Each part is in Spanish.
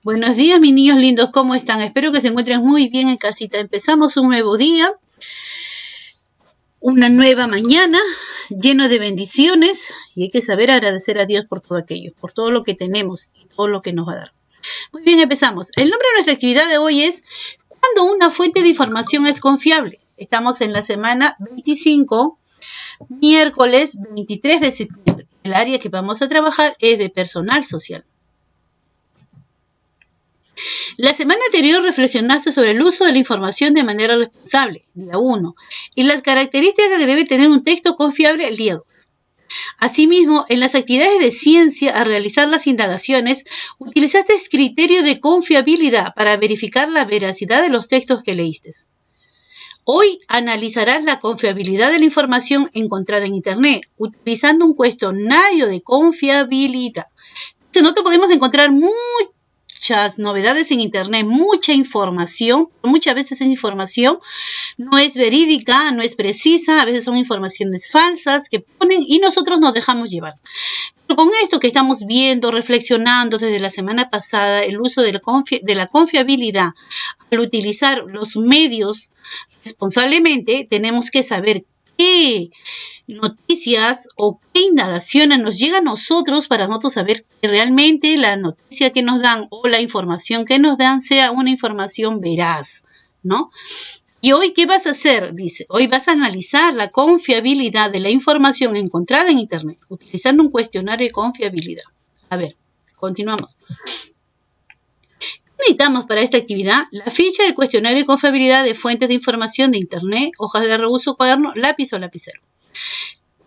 Buenos días, mis niños lindos, ¿cómo están? Espero que se encuentren muy bien en casita. Empezamos un nuevo día, una nueva mañana, lleno de bendiciones, y hay que saber agradecer a Dios por todo aquello, por todo lo que tenemos y todo lo que nos va a dar. Muy bien, empezamos. El nombre de nuestra actividad de hoy es ¿cuándo una fuente de información es confiable? Estamos en la semana 25, miércoles 23 de septiembre. El área que vamos a trabajar es de personal social. La semana anterior reflexionaste sobre el uso de la información de manera responsable, día 1, y las características que debe tener un texto confiable, el día 2. Asimismo, en las actividades de ciencia, al realizar las indagaciones, utilizaste criterio de confiabilidad para verificar la veracidad de los textos que leíste. Hoy analizarás la confiabilidad de la información encontrada en Internet, utilizando un cuestionario de confiabilidad. Nosotros podemos encontrar muchas novedades en Internet, mucha información. Muchas veces esa información no es verídica, no es precisa, a veces son informaciones falsas que ponen y nosotros nos dejamos llevar. Pero con esto que estamos viendo, reflexionando desde la semana pasada, el uso de la confiabilidad, al utilizar los medios responsablemente, tenemos que saber qué noticias o qué indagaciones nos llega a nosotros para nosotros saber que realmente la noticia que nos dan o la información que nos dan sea una información veraz, ¿no? ¿Y hoy qué vas a hacer? Dice, hoy vas a analizar la confiabilidad de la información encontrada en Internet, utilizando un cuestionario de confiabilidad. A ver, continuamos. Necesitamos para esta actividad la ficha del cuestionario de confiabilidad de fuentes de información de Internet, hojas de reuso, cuaderno, lápiz o lapicero.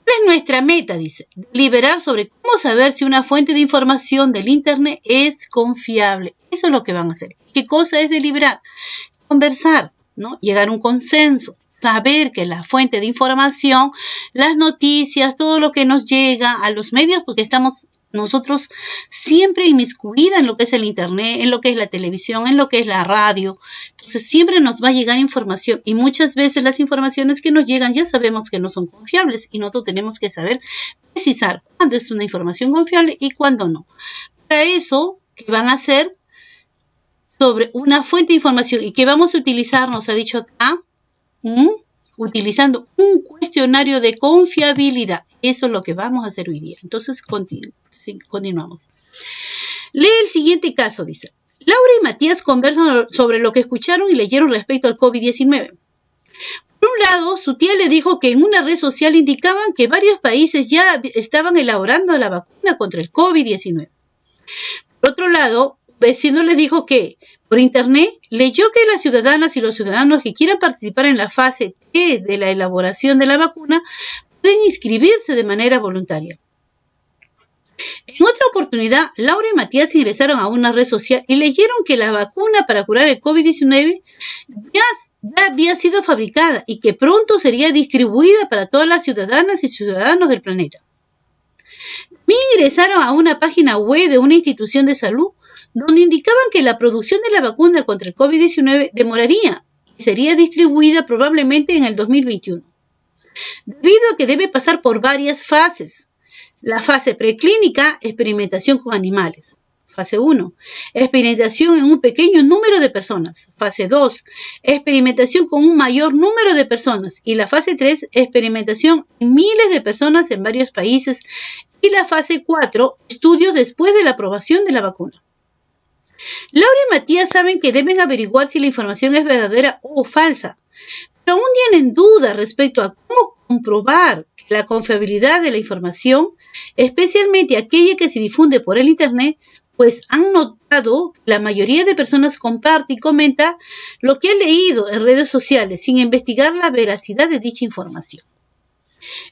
¿Cuál es nuestra meta? Dice, deliberar sobre cómo saber si una fuente de información del Internet es confiable. Eso es lo que van a hacer. ¿Qué cosa es deliberar? Conversar, ¿no? Llegar a un consenso. Saber que la fuente de información, las noticias, todo lo que nos llega a los medios, porque estamos nosotros siempre inmiscuida en lo que es el Internet, en lo que es la televisión, en lo que es la radio. Entonces siempre nos va a llegar información y muchas veces las informaciones que nos llegan ya sabemos que no son confiables y nosotros tenemos que saber precisar cuándo es una información confiable y cuándo no. Para eso, ¿qué van a hacer? Sobre una fuente de información y que vamos a utilizar, nos ha dicho acá, utilizando un cuestionario de confiabilidad. Eso es lo que vamos a hacer hoy día. Entonces, continuamos. Lee el siguiente caso, dice. Laura y Matías conversan sobre lo que escucharon y leyeron respecto al COVID-19. Por un lado, su tía le dijo que en una red social indicaban que varios países ya estaban elaborando la vacuna contra el COVID-19. Por otro lado, vecino le dijo que por internet leyó que las ciudadanas y los ciudadanos que quieran participar en la fase T de la elaboración de la vacuna pueden inscribirse de manera voluntaria. En otra oportunidad, Laura y Matías ingresaron a una red social y leyeron que la vacuna para curar el COVID-19 ya había sido fabricada y que pronto sería distribuida para todas las ciudadanas y ciudadanos del planeta. También ingresaron a una página web de una institución de salud donde indicaban que la producción de la vacuna contra el COVID-19 demoraría y sería distribuida probablemente en el 2021, debido a que debe pasar por varias fases. La fase preclínica, experimentación con animales. Fase 1, experimentación en un pequeño número de personas. Fase 2, experimentación con un mayor número de personas. Y la fase 3, experimentación en miles de personas en varios países. Y la fase 4, estudios después de la aprobación de la vacuna. Laura y Matías saben que deben averiguar si la información es verdadera o falsa, pero aún tienen dudas respecto a cómo comprobar que la confiabilidad de la información, especialmente aquella que se difunde por el Internet, pues han notado que la mayoría de personas comparte y comenta lo que ha leído en redes sociales sin investigar la veracidad de dicha información.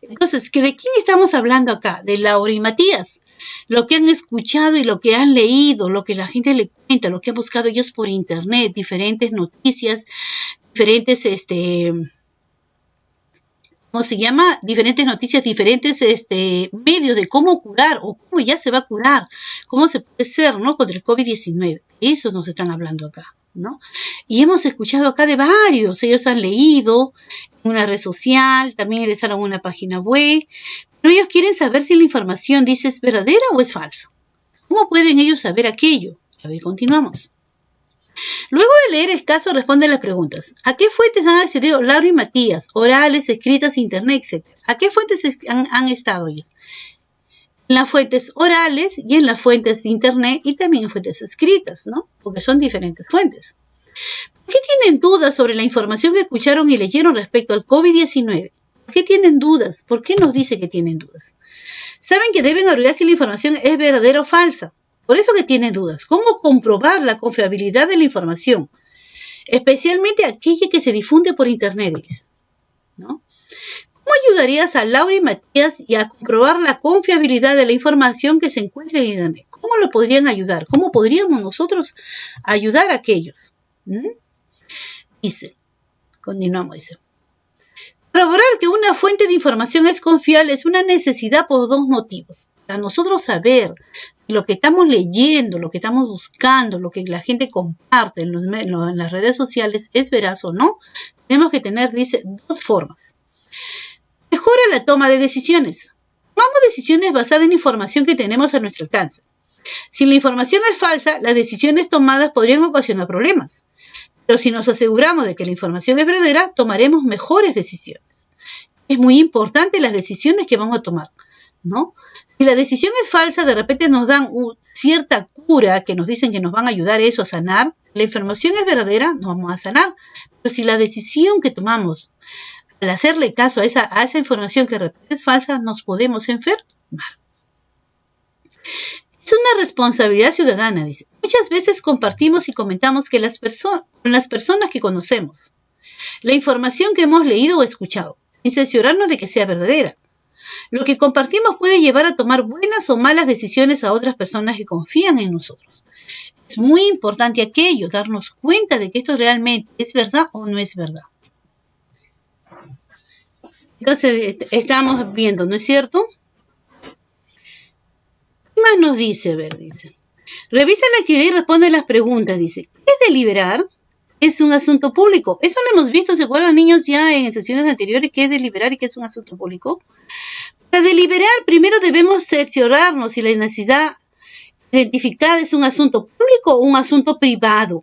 Entonces, ¿de quién estamos hablando acá? De Laura y Matías. Lo que han escuchado y lo que han leído, lo que la gente le cuenta, lo que han buscado ellos por internet, diferentes noticias, diferentes, ¿cómo se llama? Diferentes noticias, diferentes medios de cómo curar o cómo ya se va a curar, cómo se puede ser, ¿no? Contra el COVID-19. Eso nos están hablando acá, ¿no? Y hemos escuchado acá de varios. Ellos han leído en una red social, también ingresaron a una página web, pero ellos quieren saber si la información dice es verdadera o es falsa. ¿Cómo pueden ellos saber aquello? A ver, continuamos. Luego de leer el caso, responde las preguntas. ¿A qué fuentes han accedido Laura y Matías? Orales, escritas, internet, etc. ¿A qué fuentes han estado ellos? En las fuentes orales y en las fuentes de internet y también en fuentes escritas, ¿no? Porque son diferentes fuentes. ¿Por qué tienen dudas sobre la información que escucharon y leyeron respecto al COVID-19? ¿Por qué tienen dudas? ¿Por qué nos dice que tienen dudas? Saben que deben averiguar si la información es verdadera o falsa. Por eso que tienen dudas. ¿Cómo comprobar la confiabilidad de la información? Especialmente aquella que se difunde por internet, ¿no? ¿Cómo ayudarías a Laura y Matías y a comprobar la confiabilidad de la información que se encuentra en internet? ¿Cómo lo podrían ayudar? ¿Cómo podríamos nosotros ayudar a aquellos? Dice, continuamos. Corroborar que una fuente de información es confiable es una necesidad por dos motivos. Para nosotros saber lo que estamos leyendo, lo que estamos buscando, lo que la gente comparte en las redes sociales es veraz o no, tenemos que tener, dice, dos formas. Mejora la toma de decisiones. Tomamos decisiones basadas en información que tenemos a nuestro alcance. Si la información es falsa, las decisiones tomadas podrían ocasionar problemas. Pero si nos aseguramos de que la información es verdadera, tomaremos mejores decisiones. Es muy importante las decisiones que vamos a tomar, ¿no? Si la decisión es falsa, de repente nos dan cierta cura que nos dicen que nos van a ayudar eso a sanar. La información es verdadera, nos vamos a sanar. Pero si la decisión que tomamos al hacerle caso a esa información que de repente es falsa, nos podemos enfermar. Es una responsabilidad ciudadana, dice. Muchas veces compartimos y comentamos con las personas que conocemos la información que hemos leído o escuchado, sin cerciorarnos de que sea verdadera. Lo que compartimos puede llevar a tomar buenas o malas decisiones a otras personas que confían en nosotros. Es muy importante aquello, darnos cuenta de que esto realmente es verdad o no es verdad. Entonces, estamos viendo, ¿no es cierto? ¿Qué más nos dice? A ver, dice. Revisa la actividad y responde las preguntas, dice. ¿Qué es deliberar? Es un asunto público. Eso lo hemos visto, ¿se acuerdan, niños, ya en sesiones anteriores, qué es deliberar y qué es un asunto público? Para deliberar, primero debemos cerciorarnos si la necesidad identificada es un asunto público o un asunto privado.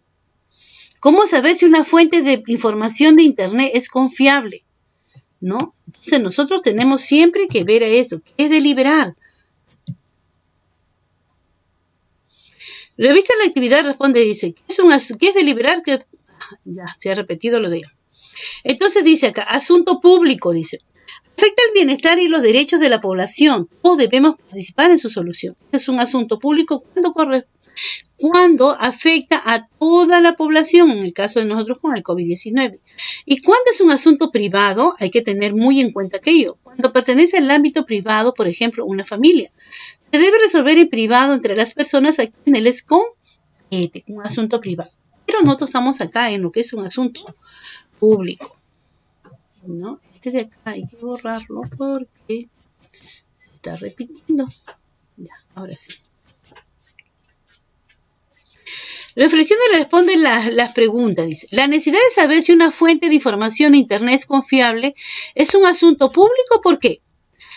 ¿Cómo saber si una fuente de información de internet es confiable? ¿No? Entonces nosotros tenemos siempre que ver a eso. ¿Qué es deliberar? Revisa la actividad, responde, dice, ¿qué es deliberar? Ya se ha repetido lo de ello. Entonces dice acá, asunto público, dice. Afecta el bienestar y los derechos de la población. Todos debemos participar en su solución. Es un asunto público cuando afecta a toda la población, en el caso de nosotros con el COVID-19. Y cuando es un asunto privado, hay que tener muy en cuenta aquello. Cuando pertenece al ámbito privado, por ejemplo, una familia, se debe resolver en privado entre las personas a quienes les compete, un asunto privado. Pero nosotros estamos acá en lo que es un asunto público, ¿no? Este de acá hay que borrarlo porque se está repitiendo. Ya, ahora sí. Reflexiona y responde las preguntas, dice. La necesidad de saber si una fuente de información de internet es confiable es un asunto público, ¿por qué?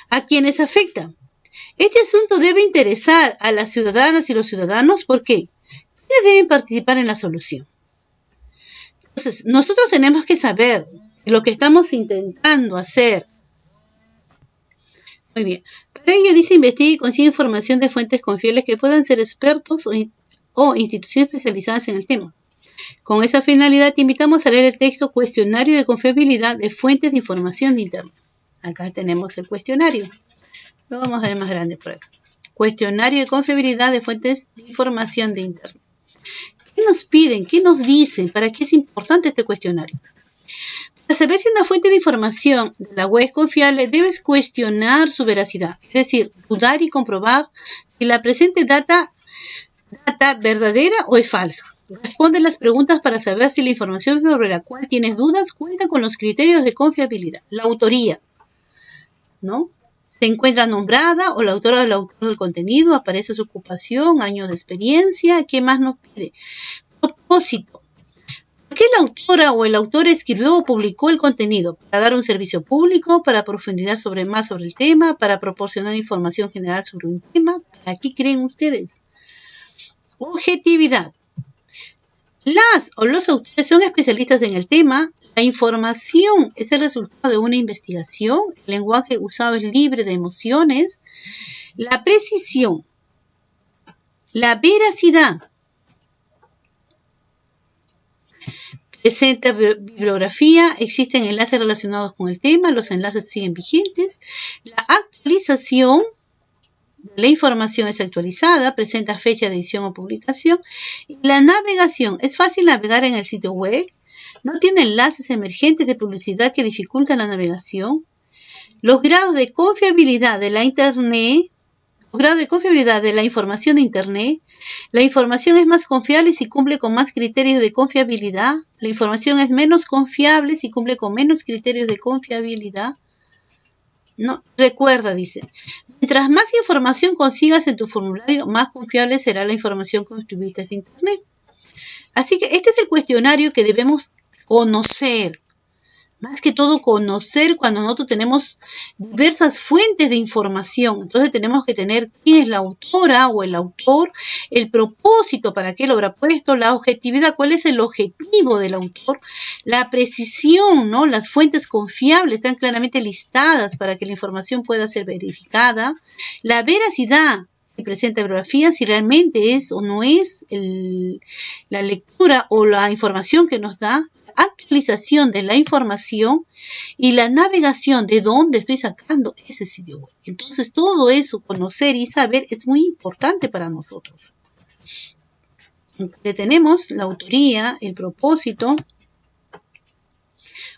¿A quiénes afecta? Este asunto debe interesar a las ciudadanas y los ciudadanos, ¿por qué? ¿Quiénes deben participar en la solución? Entonces, nosotros tenemos que saber lo que estamos intentando hacer. Muy bien. Para ello, dice, investigue y consigue información de fuentes confiables que puedan ser expertos o instituciones especializadas en el tema. Con esa finalidad, te invitamos a leer el texto Cuestionario de Confiabilidad de Fuentes de Información de Internet. Acá tenemos el cuestionario. Lo vamos a ver más grande por acá. Cuestionario de Confiabilidad de Fuentes de Información de Internet. ¿Qué nos piden? ¿Qué nos dicen? ¿Para qué es importante este cuestionario? Para saber si una fuente de información de la web es confiable, debes cuestionar su veracidad, es decir, dudar y comprobar si la presente data verdadera o es falsa. Responde las preguntas para saber si la información sobre la cual tienes dudas cuenta con los criterios de confiabilidad. La autoría, ¿no? Se encuentra nombrada o la autora o el autor del contenido, aparece su ocupación, años de experiencia, ¿qué más nos pide? Propósito. ¿Por qué la autora o el autor escribió o publicó el contenido? ¿Para dar un servicio público? ¿Para profundizar más sobre el tema? ¿Para proporcionar información general sobre un tema? ¿Para qué creen ustedes? Objetividad. Las o los autores son especialistas en el tema. La información es el resultado de una investigación. El lenguaje usado es libre de emociones. La precisión. La veracidad. Presenta bibliografía, existen enlaces relacionados con el tema, los enlaces siguen vigentes. La actualización, la información es actualizada, presenta fecha de edición o publicación. Y la navegación, es fácil navegar en el sitio web, no tiene enlaces emergentes de publicidad que dificultan la navegación. Los grados de confiabilidad de la Internet. Grado de confiabilidad de la información de Internet. La información es más confiable si cumple con más criterios de confiabilidad. La información es menos confiable si cumple con menos criterios de confiabilidad. No, recuerda, dice, mientras más información consigas en tu formulario, más confiable será la información que obtuviste de Internet. Así que este es el cuestionario que debemos conocer. Más que todo conocer cuando nosotros tenemos diversas fuentes de información. Entonces tenemos que tener quién es la autora o el autor, el propósito para qué lo habrá puesto, la objetividad, cuál es el objetivo del autor, la precisión, ¿no? Las fuentes confiables están claramente listadas para que la información pueda ser verificada, la veracidad que presenta bibliografía, si realmente es o no es la lectura o la información que nos da, actualización de la información y la navegación de dónde estoy sacando ese sitio web. Entonces todo eso, conocer y saber, es muy importante para nosotros. Tenemos la autoría, el propósito,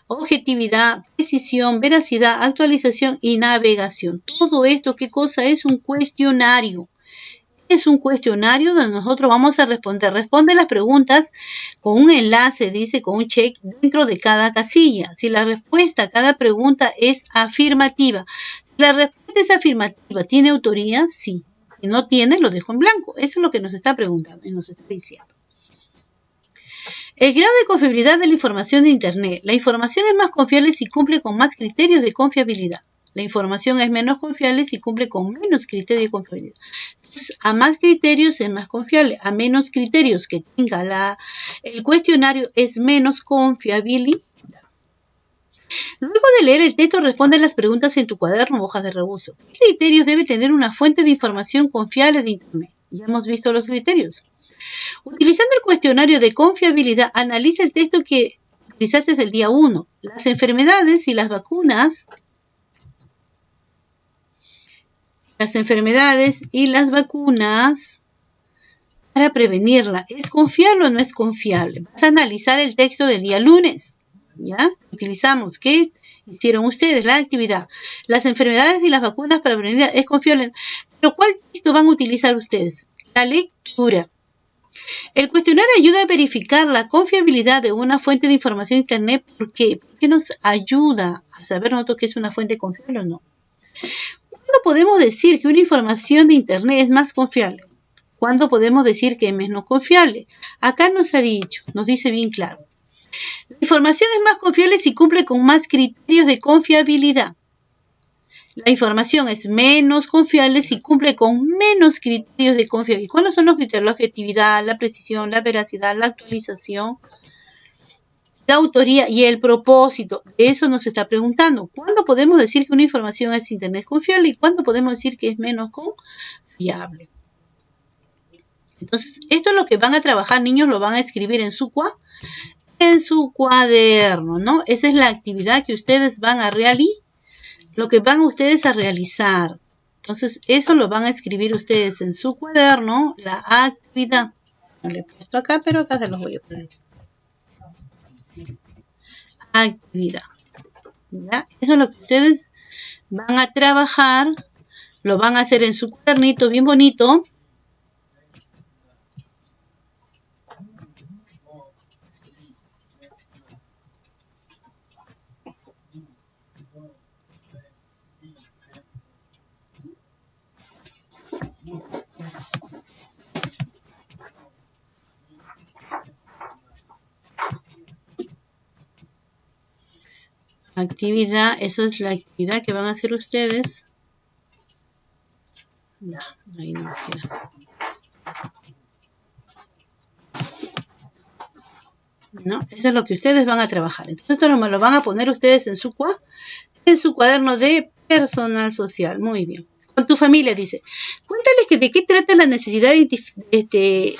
objetividad, precisión, veracidad, actualización y navegación. Todo esto, ¿qué cosa es? Un cuestionario. Es un cuestionario donde nosotros vamos a responder. Responde las preguntas con un enlace, dice, con un check dentro de cada casilla. Si la respuesta a cada pregunta es afirmativa. Si la respuesta es afirmativa, ¿tiene autoría? Sí. Si no tiene, lo dejo en blanco. Eso es lo que nos está preguntando y nos está diciendo. El grado de confiabilidad de la información de Internet. La información es más confiable si cumple con más criterios de confiabilidad. La información es menos confiable si cumple con menos criterios de confiabilidad. Entonces, a más criterios es más confiable. A menos criterios que tenga el cuestionario es menos confiabilidad. Luego de leer el texto, responde las preguntas en tu cuaderno o hojas de reuso. ¿Qué criterios debe tener una fuente de información confiable de Internet? Ya hemos visto los criterios. Utilizando el cuestionario de confiabilidad, analiza el texto que utilizaste desde el día 1. Las enfermedades y las vacunas. Las enfermedades y las vacunas para prevenirla. ¿Es confiable o no es confiable? Vas a analizar el texto del día lunes. ¿Ya? Utilizamos. ¿Qué hicieron ustedes? La actividad. Las enfermedades y las vacunas para prevenirla. ¿Es confiable? ¿Pero cuál texto van a utilizar ustedes? La lectura. El cuestionario ayuda a verificar la confiabilidad de una fuente de información de Internet. ¿Por qué? Porque nos ayuda a saber nosotros qué es una fuente confiable o no. ¿Cuándo podemos decir que una información de Internet es más confiable? ¿Cuándo podemos decir que es menos confiable? Acá nos ha dicho, nos dice bien claro. La información es más confiable si cumple con más criterios de confiabilidad. La información es menos confiable si cumple con menos criterios de confiabilidad. ¿Cuáles son los criterios? La objetividad, la precisión, la veracidad, la actualización, la autoría y el propósito. Eso nos está preguntando. ¿Cuándo podemos decir que una información es Internet confiable y cuándo podemos decir que es menos confiable? Entonces, esto es lo que van a trabajar, niños, lo van a escribir en su cuaderno, ¿no? Esa es la actividad que ustedes van a realizar. Lo que van ustedes a realizar. Entonces, eso lo van a escribir ustedes en su cuaderno, la actividad. No le he puesto acá, pero acá se los voy a poner. Actividad. ¿Ya? Eso es lo que ustedes van a trabajar. Lo van a hacer en su cuadernito bien bonito. Actividad, esa es la actividad que van a hacer ustedes. No, ahí no queda. ¿no? Eso es lo que ustedes van a trabajar. Entonces esto me lo van a poner ustedes en su cuaderno de personal social. Muy bien. Con tu familia, dice. Cuéntales de qué trata la necesidad que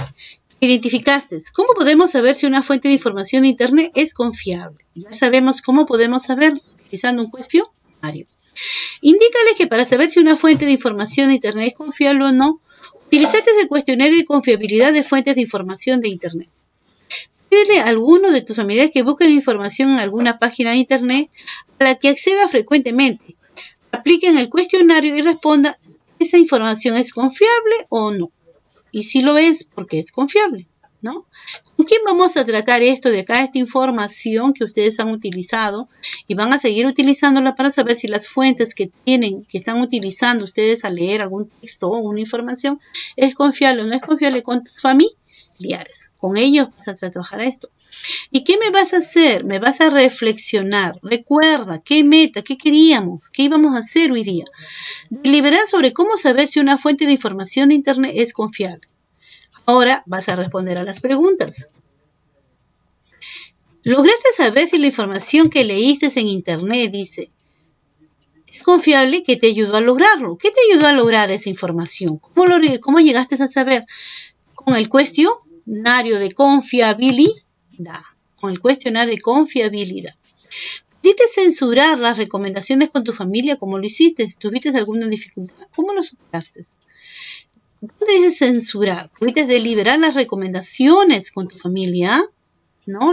identificaste. ¿Cómo podemos saber si una fuente de información de Internet es confiable? Ya sabemos cómo podemos saber utilizando un cuestionario. Indícales que para saber si una fuente de información de Internet es confiable o no, utilizaste el cuestionario de confiabilidad de fuentes de información de Internet. Pídele a alguno de tus familiares que busquen información en alguna página de Internet a la que acceda frecuentemente. Apliquen el cuestionario y responda, ¿esa información es confiable o no? Y si lo es, ¿por qué es confiable? ¿No? ¿Con quién vamos a tratar esto de acá, esta información que ustedes han utilizado y van a seguir utilizándola para saber si las fuentes que están utilizando ustedes al leer algún texto o una información es confiable o no es confiable con tus familiares? Con ellos vas a trabajar esto. ¿Y qué me vas a hacer? Me vas a reflexionar. Recuerda, ¿qué meta? ¿Qué queríamos? ¿Qué íbamos a hacer hoy día? Deliberar sobre cómo saber si una fuente de información de Internet es confiable. Ahora vas a responder a las preguntas. ¿Lograste saber si la información que leíste en Internet, dice, es confiable? ¿Qué te ayudó a lograrlo? ¿Qué te ayudó a lograr esa información? ¿Cómo llegaste a saber? Con el cuestionario de confiabilidad. Con el cuestionario de confiabilidad. ¿Pudiste censurar las recomendaciones con tu familia? ¿Cómo lo hiciste? ¿Tuviste alguna dificultad? ¿Cómo lo superaste? ¿Dónde dice censurar? ¿Pudiste deliberar las recomendaciones con tu familia? ¿No?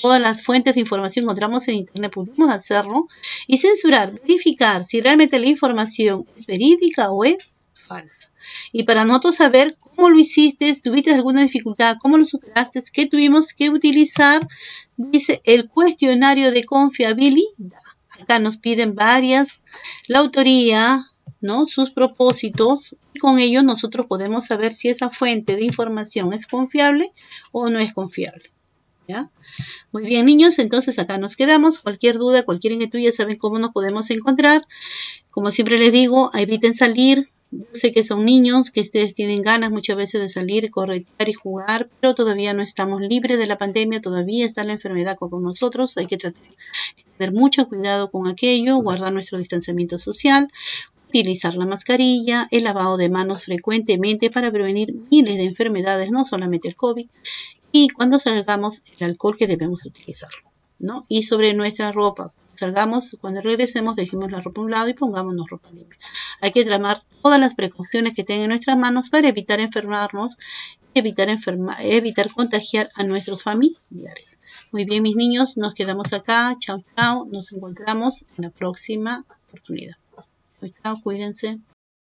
Todas las fuentes de información encontramos en Internet, pudimos hacerlo. Y censurar, verificar si realmente la información es verídica o es falsa. Y para nosotros saber cómo lo hiciste, tuviste alguna dificultad, cómo lo superaste, qué tuvimos que utilizar, dice el cuestionario de confiabilidad. Acá nos piden varias, la autoría, ¿no? Sus propósitos, y con ello nosotros podemos saber si esa fuente de información es confiable o no es confiable. ¿Ya? Muy bien, niños, entonces acá nos quedamos. Cualquier duda, cualquier inquietud, ya saben cómo nos podemos encontrar. Como siempre les digo, eviten salir. Yo sé que son niños, que ustedes tienen ganas muchas veces de salir, corretear y jugar, pero todavía no estamos libres de la pandemia, todavía está la enfermedad con nosotros. Hay que tratar de tener mucho cuidado con aquello, guardar nuestro distanciamiento social, utilizar la mascarilla, el lavado de manos frecuentemente para prevenir miles de enfermedades, no solamente el COVID. Y cuando salgamos, el alcohol que debemos utilizarlo, ¿no? Y sobre nuestra ropa, salgamos, cuando regresemos, dejemos la ropa a un lado y pongámonos ropa limpia. Hay que tomar todas las precauciones que tengan en nuestras manos para evitar enfermarnos, evitar contagiar a nuestros familiares. Muy bien, mis niños, nos quedamos acá. Chao, chao. Nos encontramos en la próxima oportunidad. Chao, cuídense.